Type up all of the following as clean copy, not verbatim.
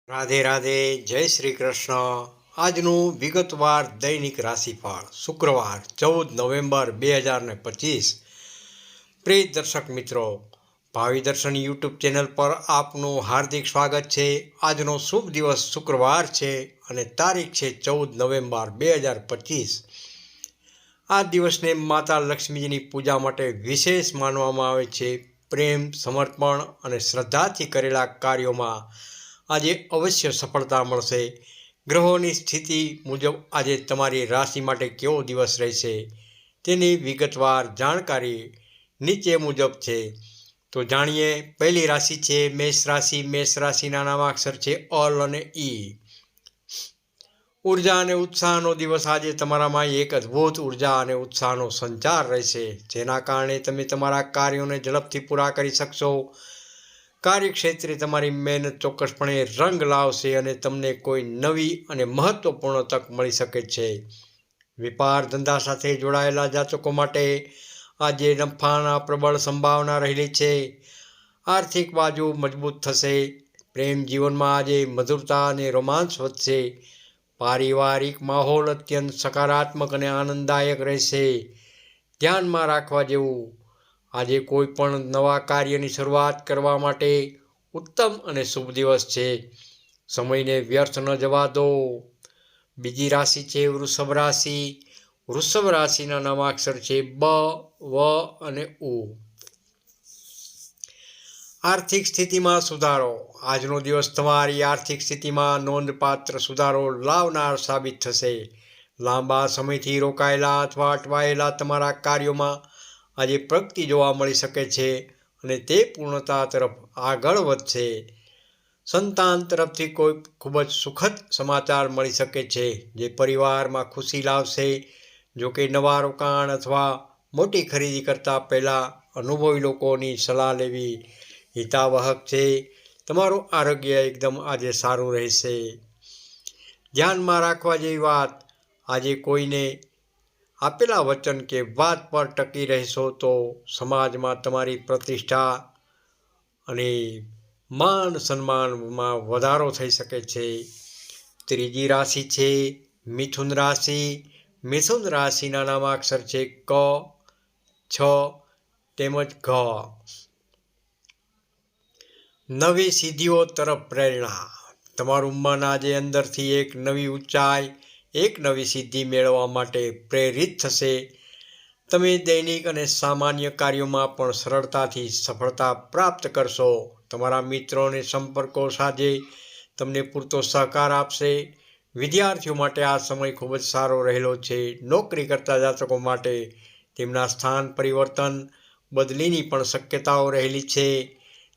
રાધે રાધે, જય શ્રી કૃષ્ણ. આજનું વિગતવાર દૈનિક રાશિફળ શુક્રવાર 14 નવેમ્બર 2025. પ્રિય દર્શક મિત્રો, ભાવિ દર્શન યુટ્યુબ ચેનલ પર આપનું હાર્દિક સ્વાગત છે. આજનો શુભ દિવસ શુક્રવાર છે અને તારીખ છે 14 નવેમ્બર 2025. આ દિવસને માતા લક્ષ્મીજીની પૂજા માટે વિશેષ માનવામાં આવે છે. પ્રેમ, સમર્પણ અને શ્રદ્ધાથી કરેલા કાર્યોમાં આજે અવશ્ય સફળતા મળશે. ગ્રહોની સ્થિતિ મુજબ આજે તમારી રાશિ માટે કેવો દિવસ રહેશે તેની વિગતવાર જાણકારી નીચે મુજબ છે. તો જાણીએ. પહેલી રાશિ છે મેષ રાશિ. મેષ રાશિના નામાક્ષર છે અલ અને ઈ. ઉર્જા અને ઉત્સાહનો દિવસ. આજે તમારામાં એક અદ્ભુત ઉર્જા અને ઉત્સાહનો સંચાર રહેશે, જેના કારણે તમે તમારા કાર્યોને ઝડપથી પૂરા કરી શકશો. કાર્યક્ષેત્રે તમારી મહેનત ચોક્કસપણે રંગ લાવશે અને તમને કોઈ નવી અને મહત્વપૂર્ણ તક મળી શકે છે. વેપાર ધંધા સાથે જોડાયેલા જાતકો માટે આજે નફાના પ્રબળ સંભાવના રહેલી છે. આર્થિક બાજુ મજબૂત થશે. પ્રેમ જીવનમાં આજે મધુરતા અને રોમાંસ વધશે. પારિવારિક માહોલ અત્યંત સકારાત્મક અને આનંદદાયક રહેશે. ધ્યાનમાં રાખવા જેવું, આજે કોઈ પણ નવા કાર્યની શરૂઆત કરવા માટે ઉત્તમ અને શુભ દિવસ છે. સમયને વ્યર્થ ન જવા દો. બીજી રાશિ છે વૃષભ રાશિ. વૃષભ રાશિના નામાક્ષર છે બ, વ અને ઉ. આર્થિક સ્થિતિમાં સુધારો. આજનો દિવસ તમારી આર્થિક સ્થિતિમાં નોંધપાત્ર સુધારો લાવનાર સાબિત થશે. લાંબા સમયથી રોકાયેલા અથવા અટવાયેલા તમારા કાર્યોમાં આજે પ્રગતિ જોવા મળી શકે છે અને તે પૂર્ણતા તરફ આગળ વધશે. સંતાન તરફથી કોઈ ખૂબ જ સુખદ સમાચાર મળી શકે છે, જે પરિવારમાં ખુશી લાવશે. જોકે નવા રોકાણ અથવા મોટી ખરીદી કરતાં પહેલાં અનુભવી લોકોની સલાહ લેવી હિતાવહક છે. તમારું આરોગ્ય એકદમ આજે સારું રહેશે. ધ્યાનમાં રાખવા જેવી વાત, આજે કોઈને આપેલા વચન કે વાત પર ટકી રહેશો તો સમાજમાં તમારી પ્રતિષ્ઠા અને માન સન્માનમાં વધારો થઈ શકે છે. ત્રીજી રાશિ છે મિથુન રાશિ. મિથુન રાશિના નામાક્ષર છે ક, છ તેમજ ઘ. નવી સિદ્ધિઓ તરફ પ્રેરણા. તમારું મન આજે અંદરથી એક નવી ઊંચાઈ, એક નવી સિદ્ધિ મેળવવા માટે પ્રેરિત થશે. તમે દૈનિક અને સામાન્ય કાર્યોમાં પણ સરળતાથી સફળતા પ્રાપ્ત કરશો. તમારા મિત્રો અને સંપર્કો સાથે તમને પૂરતો સહકાર આપશે. વિદ્યાર્થીઓ માટે આ સમય ખૂબ જ સારો રહેલો છે. નોકરી કરતા જાતકો માટે તેમના સ્થાન પરિવર્તન, બદલીની પણ શક્યતાઓ રહેલી છે.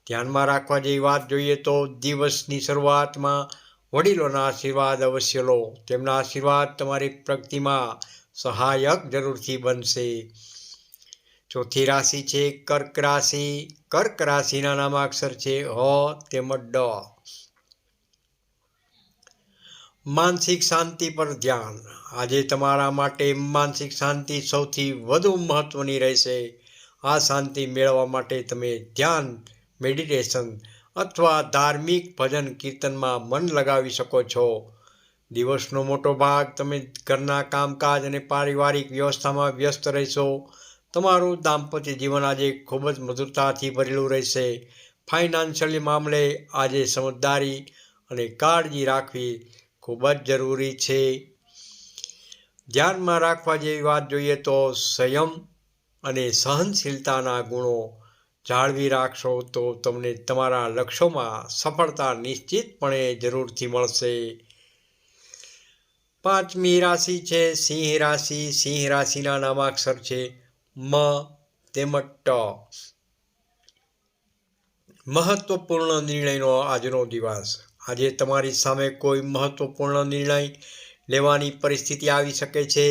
ધ્યાનમાં રાખવા જેવી વાત જોઈએ તો દિવસની શરૂઆતમાં વડીલોના આશીર્વાદ અવશ્ય લો. તેમના આશીર્વાદ તમારી પ્રગતિમાં સહાયક જરૂરથી બનશે. ચોથી રાશિ છે કર્ક રાશિ. કર્ક રાશિના નામાક્ષર છે હ તેમજ ડ. માનસિક શાંતિ પર ધ્યાન. આજે તમારા માટે માનસિક શાંતિ સૌથી વધુ મહત્વની રહેશે. આ શાંતિ મેળવવા માટે તમે ધ્યાન, મેડિટેશન અથવા ધાર્મિક ભજન કીર્તનમાં મન લગાવી શકો છો. દિવસનો મોટો ભાગ તમે ઘરના કામકાજ અને પારિવારિક વ્યવસ્થામાં વ્યસ્ત રહેશો. તમારું દાંપત્ય જીવન આજે ખૂબ જ મધુરતાથી ભરેલું રહેશે. ફાઇનાન્શિયલ મામલે આજે સમજદારી અને કાળજી રાખવી ખૂબ જ જરૂરી છે. ધ્યાનમાં રાખવા જેવી વાત જોઈએ તો સંયમ અને સહનશીલતાના ગુણો જાળવી રાખશો તો તમને તમારા લક્ષ્યોમાં સફળતા નિશ્ચિતપણે જરૂરથી મળશે. પાંચમી રાશિ છે સિંહ રાશિ. સિંહ રાશિના નામાક્ષર છે મ તેમજ ટ. મહત્વપૂર્ણ નિર્ણયનો આજનો દિવસ. આજે તમારી સામે કોઈ મહત્વપૂર્ણ નિર્ણય લેવાની પરિસ્થિતિ આવી શકે છે.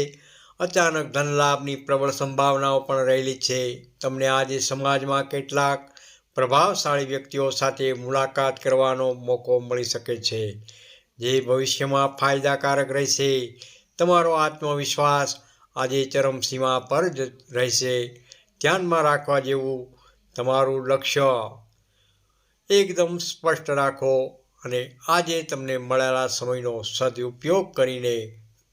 અચાનક ધન લાભની પ્રબળ સંભાવનાઓ પણ રહેલી છે. તમને આજે સમાજમાં કેટલાક પ્રભાવશાળી વ્યક્તિઓ સાથે મુલાકાત કરવાનો મોકો મળી શકે છે, જે ભવિષ્યમાં ફાયદાકારક રહેશે. તમારો આત્મવિશ્વાસ આજે ચરમસીમા પર જ રહેશે. ધ્યાનમાં રાખવા જેવું, તમારું લક્ષ્ય એકદમ સ્પષ્ટ રાખો અને આજે તમને મળેલા સમયનો સદુપયોગ કરીને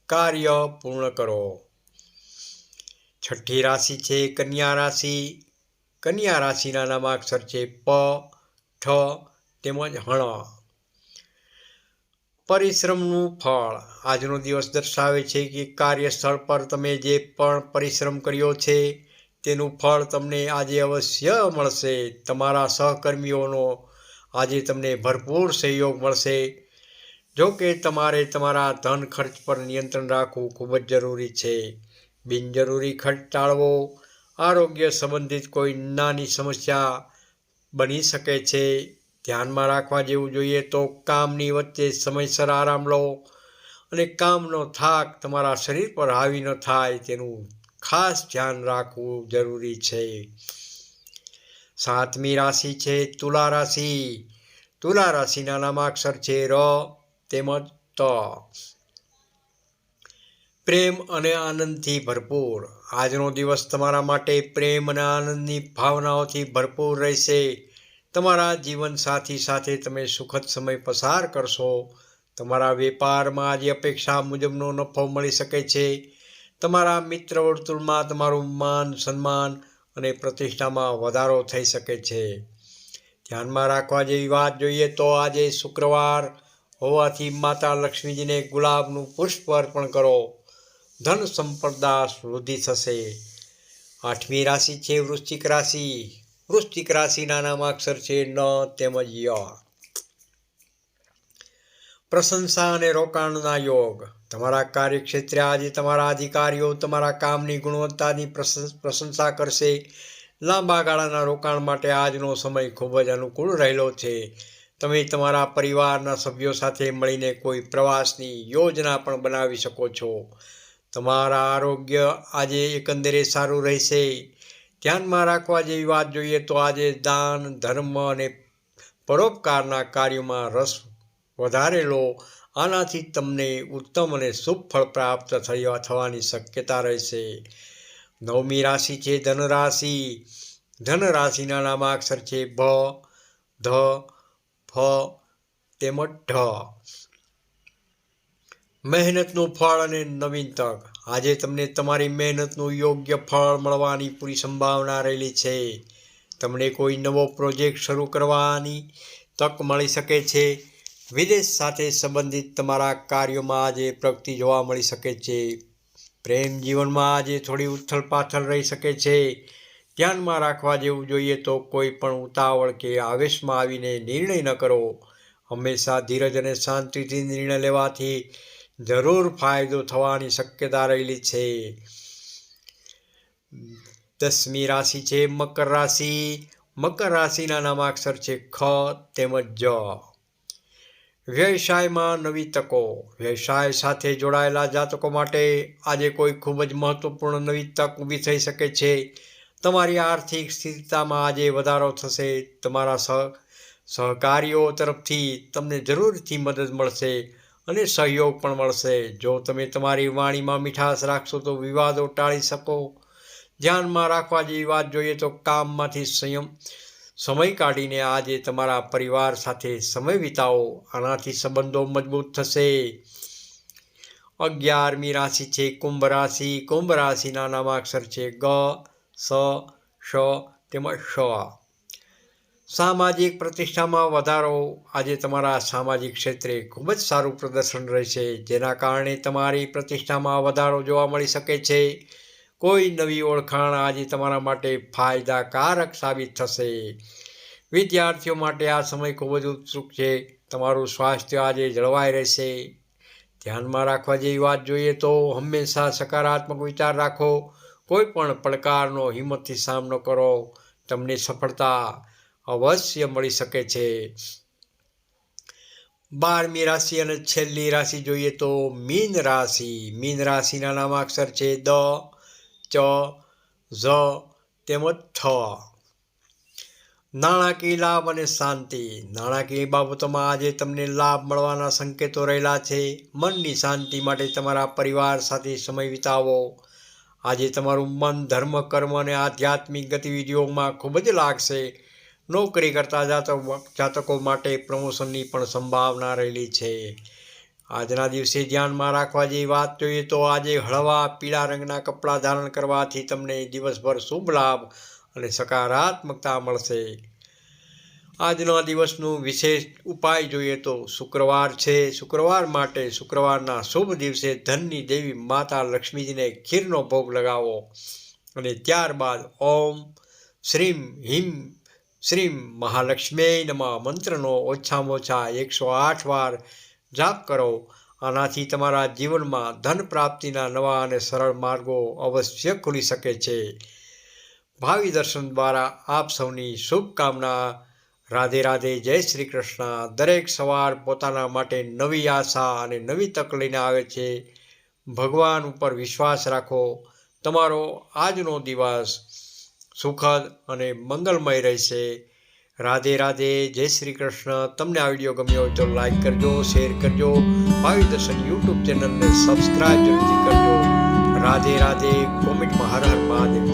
કાર્ય પૂર્ણ કરો. છઠ્ઠી રાશિ છે કન્યા રાશિ. કન્યા રાશિના નામાક્ષર છે પ, ઠ તેમજ હણ. પરિશ્રમનું ફળ. આજનો દિવસ દર્શાવે છે કે કાર્યસ્થળ પર તમે જે પણ પરિશ્રમ કર્યો છે તેનું ફળ તમને આજે અવશ્ય મળશે. તમારા સહકર્મીઓનો આજે તમને ભરપૂર સહયોગ મળશે. જો કે તમારે તમારા ધન ખર્ચ પર નિયંત્રણ રાખવું ખૂબ જ જરૂરી છે. બિનજરૂરી ખર્ચ ટાળવો. આરોગ્ય સંબંધિત કોઈ નાની સમસ્યા બની શકે છે. ધ્યાનમાં રાખવા જેવું જોઈએ તો કામની વચ્ચે સમયસર આરામ લો અને કામનો થાક તમારા શરીર પર હાવી ન થાય તેનું ખાસ ધ્યાન રાખવું જરૂરી છે. સાતમી રાશિ છે તુલા રાશિ. તુલા રાશિના નામાક્ષર છે ર તેમજ ત. પ્રેમ અને આનંદથી ભરપૂર. આજનો દિવસ તમારા માટે પ્રેમ અને આનંદની ભાવનાઓથી ભરપૂર રહેશે. તમારા જીવનસાથી સાથે તમે સુખદ સમય પસાર કરશો. તમારા વેપારમાં આજે અપેક્ષા મુજબનો નફો મળી શકે છે. તમારા મિત્ર વર્તુળમાં તમારું માન સન્માન અને પ્રતિષ્ઠામાં વધારો થઈ શકે છે. ધ્યાનમાં રાખવા જેવી વાત જોઈએ તો આજે શુક્રવાર હોવાથી માતા લક્ષ્મીજીને ગુલાબનું પુષ્પ અર્પણ કરો. ધન સંપદા વૃદ્ધિ થશે. આઠમી રાશિ છે વૃશ્ચિક રાશિ. વૃશ્ચિક રાશિના નામાક્ષર છે ન તેમજ ય. પ્રશંસા અને રોકાણના યોગ. તમારા કાર્યક્ષેત્રે આજે તમારા અધિકારીઓ તમારા કામની ગુણવત્તાની પ્રશંસા કરશે. લાંબા ગાળાના રોકાણ માટે આજનો સમય ખૂબ જ અનુકૂળ રહેલો છે. તમે તમારા પરિવારના સભ્યો સાથે મળીને કોઈ પ્રવાસની યોજના પણ બનાવી શકો છો. તમારા આરોગ્ય આજે એકંદરે સારું રહેશે. ધ્યાનમાં રાખવા જેવી વાત જોઈએ તો આજે દાન ધર્મ અને પરોપકારના કાર્યોમાં રસ વધારે લો. આનાથી તમને ઉત્તમ અને શુભ ફળ પ્રાપ્ત થવાની શક્યતા રહેશે. નવમી રાશિ છે ધનરાશિ. ધનરાશિના નામાક્ષર છે ભ, ધ, ફ તેમજ ઢ. મહેનતનું ફળ અને નવીન તક. આજે તમને તમારી મહેનતનું યોગ્ય ફળ મળવાની પૂરી સંભાવના રહેલી છે. તમને કોઈ નવો પ્રોજેક્ટ શરૂ કરવાની તક મળી શકે છે. વિદેશ સાથે સંબંધિત તમારા કાર્યોમાં આજે પ્રગતિ જોવા મળી શકે છે. પ્રેમ જીવનમાં આજે થોડી ઉથલ પાથલ રહી શકે છે. ધ્યાનમાં રાખવા જેવું જોઈએ તો કોઈ પણ ઉતાવળ કે આવેશમાં આવીને નિર્ણય ન કરો. હંમેશા ધીરજ અને શાંતિથી નિર્ણય લેવાથી જરૂર ફાયદો થવાની શક્યતા રહેલી છે. દસમી રાશિ છે મકર રાશિ. મકર રાશિના નામાક્ષર છે ખ તેમજ જ. વ્યવસાયમાં નવી તકો. વ્યવસાય સાથે જોડાયેલા જાતકો માટે આજે કોઈ ખૂબ જ મહત્વપૂર્ણ નવી તક ઊભી થઈ શકે છે. તમારી આર્થિક સ્થિરતામાં આજે વધારો થશે. તમારા સહકારીઓ તરફથી તમને જરૂરથી મદદ મળશે અને સહયોગ પણ મળશે. જો તમે તમારી વાણીમાં મીઠાશ રાખશો તો વિવાદો ટાળી શકો. ધ્યાનમાં રાખવા જેવી વાત જોઈએ તો કામમાંથી સમય કાઢીને આજે તમારા પરિવાર સાથે સમય વિતાવો. આનાથી સંબંધો મજબૂત થશે. 11મી રાશિ છે કુંભ રાશિ. કુંભ રાશિના નામાક્ષર છે ગ, સ, શ તેમજ શ. સામાજિક પ્રતિષ્ઠામાં વધારો. આજે તમારા સામાજિક ક્ષેત્રે ખૂબ જ સારું પ્રદર્શન રહેશે. જેના કારણે તમારી પ્રતિષ્ઠામાં વધારો જોવા મળી શકે છે. કોઈ નવી ઓળખાણ આજે તમારા માટે ફાયદાકારક સાબિત થશે. વિદ્યાર્થીઓ માટે આ સમય ખૂબ જ ઉત્સુક છે. તમારું સ્વાસ્થ્ય આજે જળવાઈ રહેશે. ધ્યાનમાં રાખવા જેવી વાત જોઈએ તો હંમેશા સકારાત્મક વિચાર રાખો. કોઈ પણ પડકારનો હિંમતથી સામનો કરો. તમને સફળતા અવશ્ય મળી શકે છે. 12મી રાશિ અને છેલ્લી રાશિ જોઈએ તો મીન રાશિ. મીન રાશિના નામાક્ષર છે દ, ચ, ઝ તેમજ થ. નાણાકીય લાભ અને શાંતિ. નાણાકીય બાબતોમાં આજે તમને લાભ મળવાના સંકેતો રહેલા છે. મનની શાંતિ માટે તમારા પરિવાર સાથે સમય વિતાવો. આજે તમારું મન ધર્મ કર્મ અને આધ્યાત્મિક ગતિવિધિઓમાં ખૂબ જ લાગશે. નોકરી કરતા જાતકો માટે પ્રમોશનની પણ સંભાવના રહેલી છે. આજના દિવસે ધ્યાનમાં રાખવા જેવી વાત જોઈએ તો આજે હળવા પીળા રંગના કપડાં ધારણ કરવાથી તમને દિવસભર શુભ લાભ અને સકારાત્મકતા મળશે. આજના દિવસનું વિશેષ ઉપાય જોઈએ તો શુક્રવાર છે. શુક્રવાર માટે શુક્રવારના શુભ દિવસે ધનની દેવી માતા લક્ષ્મીજીને ખીરનો ભોગ લગાવો અને ત્યારબાદ ઓમ શ્રીમ હિમ શ્રીમ મહાલક્ષ્મી નમઃ મંત્રનો ઓછામાં ઓછા 108 વાર જાપ કરો. આનાથી તમારા જીવનમાં ધન પ્રાપ્તિના નવા અને સરળ માર્ગો અવશ્ય ખુલી શકે છે. ભાવિ દર્શન દ્વારા આપ સૌની શુભકામના. રાધે રાધે. જય શ્રી કૃષ્ણ. દરેક સવાર પોતાના માટે નવી આશા અને નવી તક લઈને આવે છે. ભગવાન ઉપર વિશ્વાસ રાખો. તમારો આજનો દિવસ સુખદ અને મંગલમય રહેશે. રાધે રાધે. જય શ્રી કૃષ્ણ. તમને આ વિડીયો ગમ્યો હોય તો લાઈક કરજો, શેર કરજો. ભાવિ દર્શન યુટ્યુબ ચેનલને સબસ્ક્રાઈબ જરૂરથી કરજો. રાધે રાધે. કોમેન્ટમાં હર હર મહાદેવ.